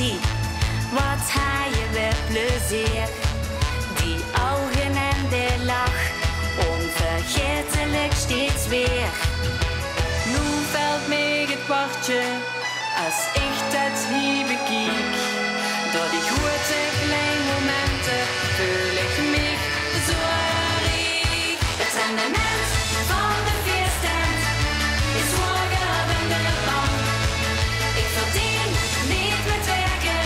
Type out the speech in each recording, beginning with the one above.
zie, wat hij je weer plezier. Die ogen en de lach, onvergetelijk steeds weer. Nu valt mij het kwartje, als ik dat hier bekijk. Door die grote kleine momenten voel ik me zo rijk. Het rendement van de feesttent is hoger dan de bank. Ik verdien niet met werken,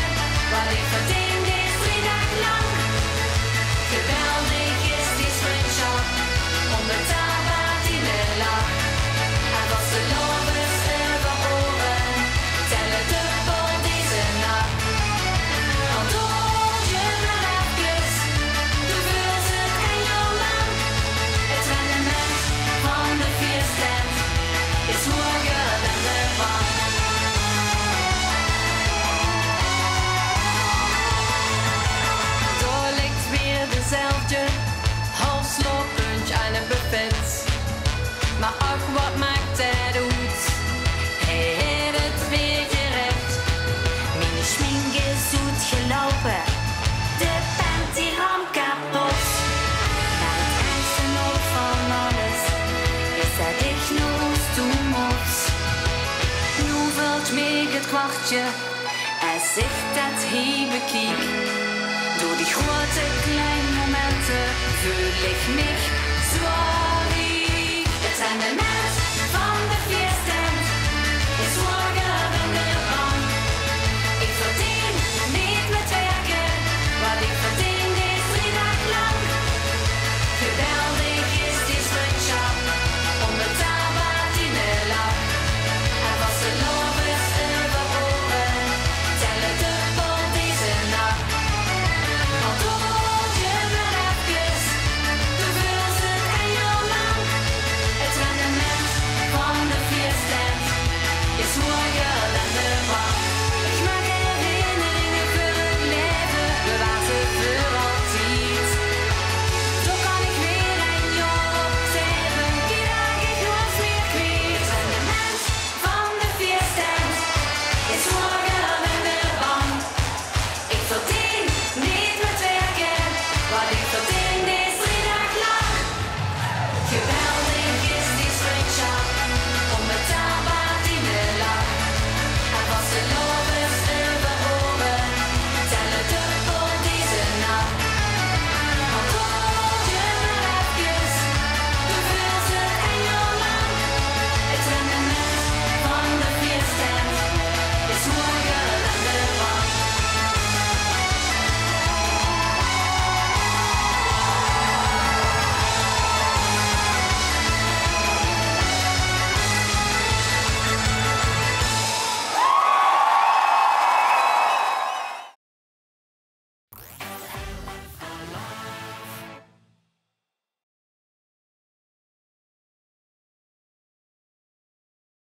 wat ik verdien is 3 dagen lang. Geweldig is die screenshot, onbetaalbaar die de lach. En was de lovers over oren, tellen dubbel deze nacht. Want hoor je maar even, toen was het en jou lang. Het rendement van de feesttent is hoger dan de bank. Door ligt weer dezelfde halfslokpunch aan het buffet. Maar ach, wat maakt het uit? Hij heeft het weer gered. Mijn schmink is goed gelopen, de pent die ram kapot. Maar het ergste nog van alles is dat ik nog doen moet. Nu valt mij het kwartje, als ik dat hier bekijk. Door die grote kleine momenten voel ik me zo rijk. Het rendement